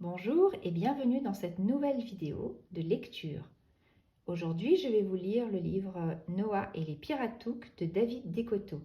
Bonjour et bienvenue dans cette nouvelle vidéo de lecture. Aujourd'hui, je vais vous lire le livre Noah et les Piratouks de David Descoteaux.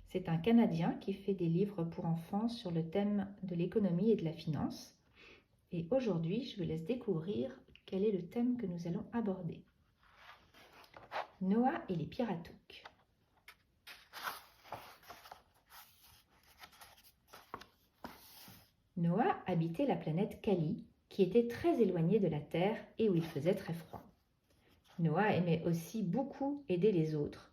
C'est un Canadien qui fait des livres pour enfants sur le thème de l'économie et de la finance. Et aujourd'hui, je vous laisse découvrir quel est le thème que nous allons aborder. Noah et les Piratouks. Noah habitait la planète Kali, qui était très éloignée de la Terre et où il faisait très froid. Noah aimait aussi beaucoup aider les autres.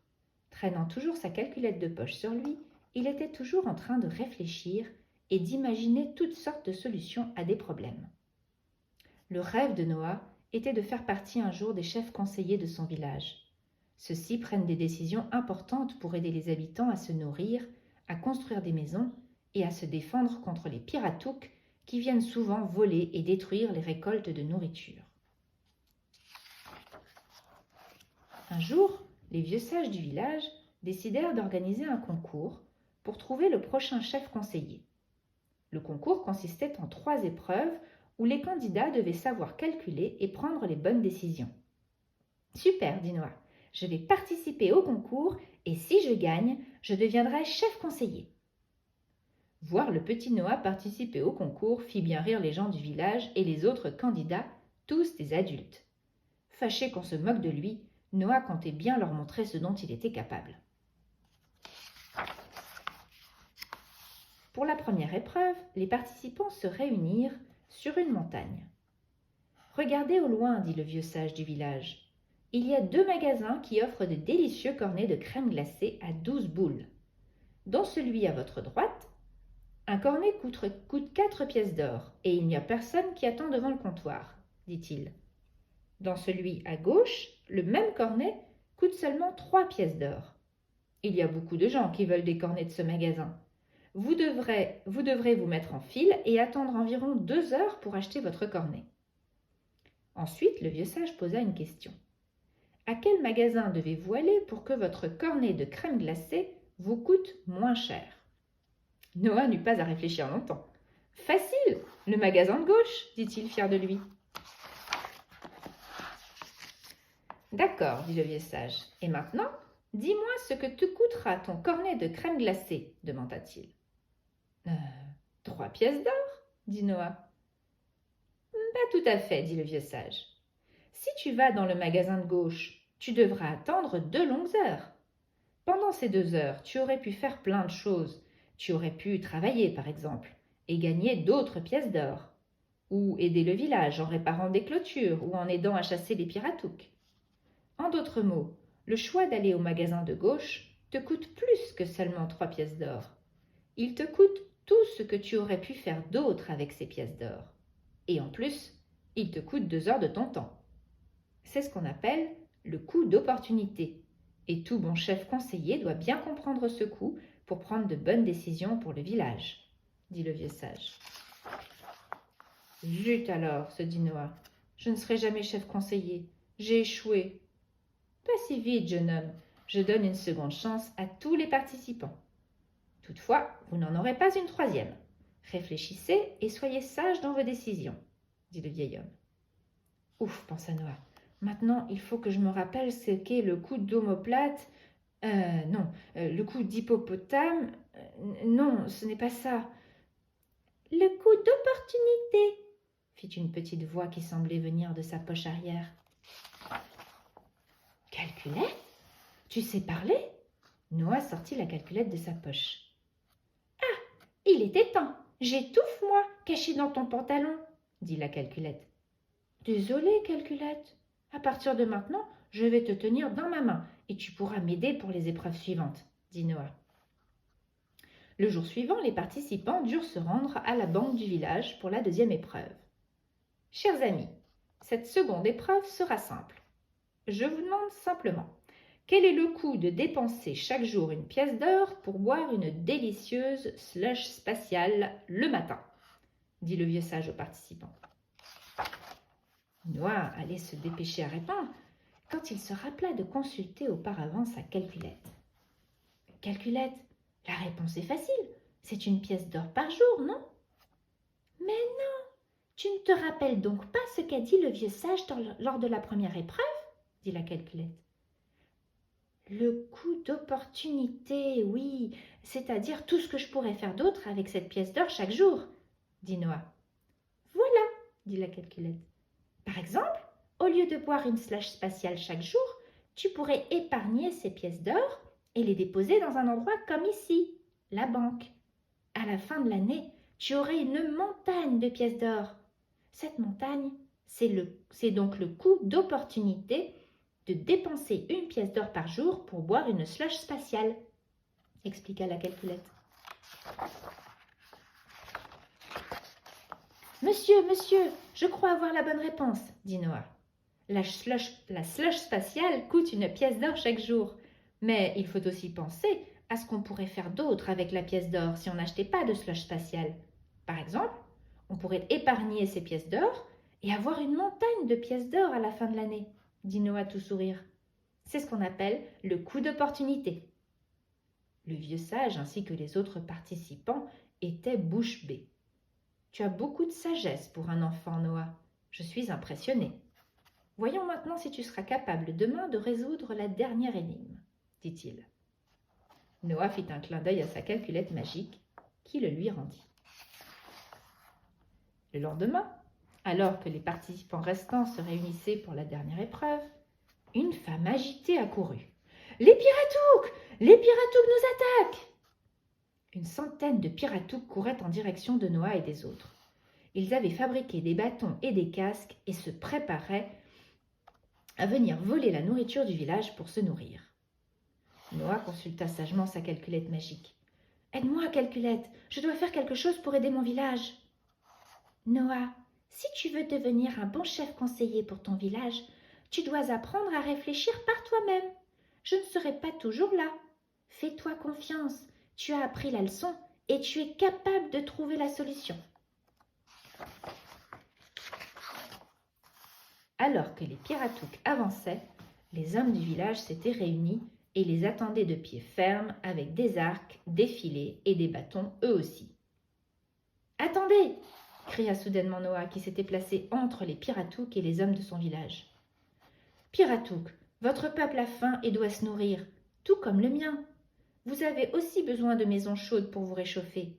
Traînant toujours sa calculette de poche sur lui, il était toujours en train de réfléchir et d'imaginer toutes sortes de solutions à des problèmes. Le rêve de Noah était de faire partie un jour des chefs conseillers de son village. Ceux-ci prennent des décisions importantes pour aider les habitants à se nourrir, à construire des maisons et à se défendre contre les piratouks qui viennent souvent voler et détruire les récoltes de nourriture. Un jour, les vieux sages du village décidèrent d'organiser un concours pour trouver le prochain chef conseiller. Le concours consistait en 3 épreuves où les candidats devaient savoir calculer et prendre les bonnes décisions. « Super, dit Noah, je vais participer au concours et si je gagne, je deviendrai chef conseiller. » Voir le petit Noah participer au concours fit bien rire les gens du village et les autres candidats, tous des adultes. Fâché qu'on se moque de lui, Noah comptait bien leur montrer ce dont il était capable. Pour la première épreuve, les participants se réunirent sur une montagne. « Regardez au loin, dit le vieux sage du village. Il y a 2 magasins qui offrent de délicieux cornets de crème glacée à 12 boules. Dans celui à votre droite, un cornet coûte 4 pièces d'or et il n'y a personne qui attend devant le comptoir, dit-il. Dans celui à gauche, le même cornet coûte seulement 3 pièces d'or. Il y a beaucoup de gens qui veulent des cornets de ce magasin. Vous devrez vous mettre en file et attendre environ 2 heures pour acheter votre cornet. » Ensuite, le vieux sage posa une question. « À quel magasin devez-vous aller pour que votre cornet de crème glacée vous coûte moins cher ?» Noah n'eut pas à réfléchir longtemps. « Facile, le magasin de gauche, dit-il fier de lui. »« D'accord, dit le vieux sage. Et maintenant, dis-moi ce que te coûtera ton cornet de crème glacée, demanda-t-il. 3 pièces d'or, dit Noah. Pas tout à fait, dit le vieux sage. Si tu vas dans le magasin de gauche, tu devras attendre 2 longues heures. Pendant ces 2 heures, tu aurais pu faire plein de choses. Tu aurais pu travailler, par exemple, et gagner d'autres pièces d'or. Ou aider le village en réparant des clôtures ou en aidant à chasser les piratouks. En d'autres mots, le choix d'aller au magasin de gauche te coûte plus que seulement 3 pièces d'or. Il te coûte tout ce que tu aurais pu faire d'autre avec ces pièces d'or. Et en plus, il te coûte 2 heures de ton temps. C'est ce qu'on appelle le coût d'opportunité. Et tout bon chef conseiller doit bien comprendre ce coût pour prendre de bonnes décisions pour le village, dit le vieux sage. Zut alors, se dit Noah, je ne serai jamais chef conseiller. J'ai échoué. Pas si vite, jeune homme. Je donne une seconde chance à tous les participants. Toutefois, vous n'en aurez pas une 3e. Réfléchissez et soyez sage dans vos décisions, dit le vieil homme. Ouf, pensa Noah. Maintenant, il faut que je me rappelle ce qu'est le coup d'omoplate. Le coup d'hippopotame. Non, ce n'est pas ça. Le coup d'opportunité, fit une petite voix qui semblait venir de sa poche arrière. Calculette ? Tu sais parler ? Noah sortit la calculette de sa poche. Ah, il était temps. J'étouffe, moi, caché dans ton pantalon, dit la calculette. Désolée, calculette. À partir de maintenant, je vais te tenir dans ma main et tu pourras m'aider pour les épreuves suivantes, dit Noah. Le jour suivant, les participants durent se rendre à la banque du village pour la 2e épreuve. Chers amis, cette seconde épreuve sera simple. Je vous demande simplement, quel est le coût de dépenser chaque jour 1 pièce d'or pour boire une délicieuse slush spatiale le matin, dit le vieux sage aux participants. Noah allait se dépêcher à répondre quand il se rappela de consulter auparavant sa calculette. Calculette, la réponse est facile, c'est 1 pièce d'or par jour, non ? Mais non, Tu ne te rappelles donc pas ce qu'a dit le vieux sage lors de la première épreuve? Dit la calculette. Le coup d'opportunité, oui, c'est-à-dire tout ce que je pourrais faire d'autre avec cette pièce d'or chaque jour, dit Noah. Voilà, dit la calculette. Par exemple, au lieu de boire une slush spatiale chaque jour, tu pourrais épargner ces pièces d'or et les déposer dans un endroit comme ici, la banque. À la fin de l'année, tu aurais une montagne de pièces d'or. Cette montagne, c'est donc le coût d'opportunité de dépenser une pièce d'or par jour pour boire une slush spatiale, expliqua la calculette. Monsieur, monsieur, je crois avoir la bonne réponse, dit Noah. La slush spatiale coûte une pièce d'or chaque jour, mais il faut aussi penser à ce qu'on pourrait faire d'autre avec la pièce d'or si on n'achetait pas de slush spatiale. Par exemple, on pourrait épargner ces pièces d'or et avoir une montagne de pièces d'or à la fin de l'année, dit Noah tout sourire. C'est ce qu'on appelle le coût d'opportunité. Le vieux sage ainsi que les autres participants étaient bouche bée. Tu as beaucoup de sagesse pour un enfant, Noah. Je suis impressionnée. Voyons maintenant si tu seras capable demain de résoudre la dernière énigme, dit-il. Noah fit un clin d'œil à sa calculette magique qui le lui rendit. Le lendemain, alors que les participants restants se réunissaient pour la dernière épreuve, une femme agitée accourut. « Les Piratouks! Les Piratouks nous attaquent !» Une centaine de Piratouks couraient en direction de Noah et des autres. Ils avaient fabriqué des bâtons et des casques et se préparaient à venir voler la nourriture du village pour se nourrir. Noah consulta sagement sa calculette magique. « Aide-moi, calculette, je dois faire quelque chose pour aider mon village. »« Noah, si tu veux devenir un bon chef conseiller pour ton village, tu dois apprendre à réfléchir par toi-même. Je ne serai pas toujours là. Fais-toi confiance, tu as appris la leçon et tu es capable de trouver la solution. » Alors que les Piratouks avançaient, les hommes du village s'étaient réunis et les attendaient de pied ferme avec des arcs, des filets et des bâtons eux aussi. « Attendez !» cria soudainement Noah qui s'était placé entre les Piratouks et les hommes de son village. « Piratouks, votre peuple a faim et doit se nourrir, tout comme le mien. Vous avez aussi besoin de maisons chaudes pour vous réchauffer.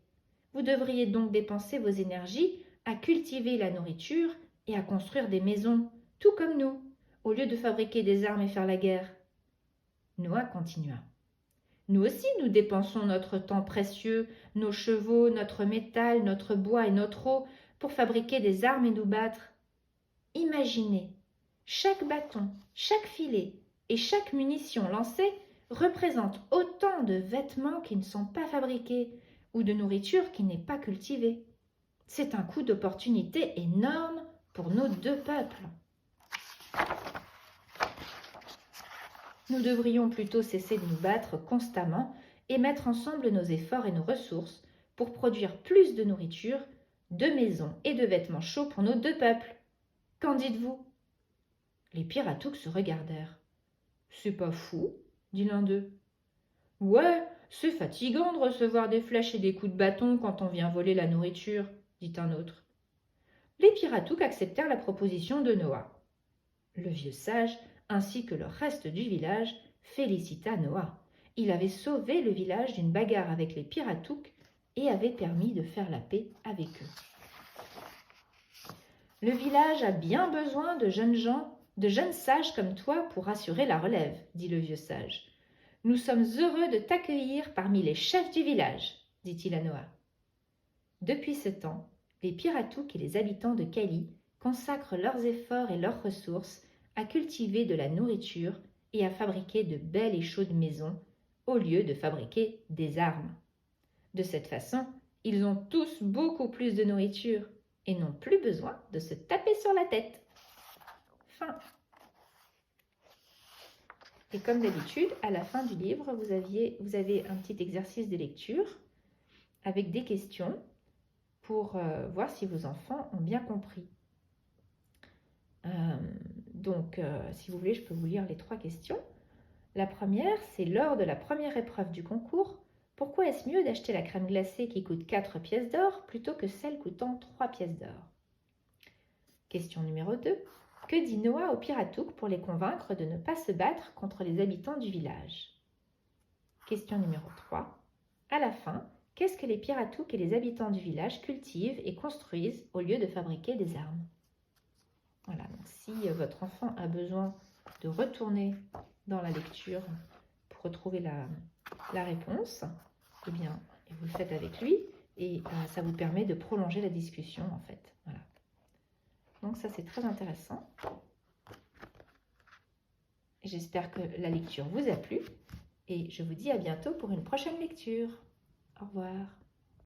Vous devriez donc dépenser vos énergies à cultiver la nourriture et à construire des maisons, tout comme nous, au lieu de fabriquer des armes et faire la guerre. » Noah continua. « Nous aussi, nous dépensons notre temps précieux, nos chevaux, notre métal, notre bois et notre eau pour fabriquer des armes et nous battre. Imaginez, chaque bâton, chaque filet et chaque munition lancée représente autant de vêtements qui ne sont pas fabriqués ou de nourriture qui n'est pas cultivée. C'est un coût d'opportunité énorme pour nos deux peuples. Nous devrions plutôt cesser de nous battre constamment et mettre ensemble nos efforts et nos ressources pour produire plus de nourriture, de maisons et de vêtements chauds pour nos deux peuples. Qu'en dites-vous ? » Les Piratouks se regardèrent. « C'est pas fou, » dit l'un d'eux. « Ouais, c'est fatigant de recevoir des flèches et des coups de bâton quand on vient voler la nourriture, » dit un autre. Les Piratouks acceptèrent la proposition de Noah. Le vieux sage, ainsi que le reste du village, félicita Noah. Il avait sauvé le village d'une bagarre avec les Piratouks et avait permis de faire la paix avec eux. Le village a bien besoin de jeunes gens, de jeunes sages comme toi pour assurer la relève, dit le vieux sage. Nous sommes heureux de t'accueillir parmi les chefs du village, dit-il à Noah. Depuis ce temps, les Piratouks et les habitants de Cali consacrent leurs efforts et leurs ressources à cultiver de la nourriture et à fabriquer de belles et chaudes maisons au lieu de fabriquer des armes. De cette façon, ils ont tous beaucoup plus de nourriture et n'ont plus besoin de se taper sur la tête. Fin. Et comme d'habitude, à la fin du livre, vous avez un petit exercice de lecture avec des questions pour voir si vos enfants ont bien compris. Si vous voulez, je peux vous lire les 3 questions. La première, c'est lors de la première épreuve du concours, pourquoi est-ce mieux d'acheter la crème glacée qui coûte 4 pièces d'or plutôt que celle coûtant 3 pièces d'or ? Question numéro 2. Que dit Noah aux Piratouk pour les convaincre de ne pas se battre contre les habitants du village? Question numéro 3. À la fin, qu'est-ce que les Piratouk et les habitants du village cultivent et construisent au lieu de fabriquer des armes? Voilà, donc si votre enfant a besoin de retourner dans la lecture pour retrouver la réponse, eh bien, vous le faites avec lui et ça vous permet de prolonger la discussion en fait. Voilà. Donc ça, c'est très intéressant. J'espère que la lecture vous a plu et je vous dis à bientôt pour une prochaine lecture. Au revoir.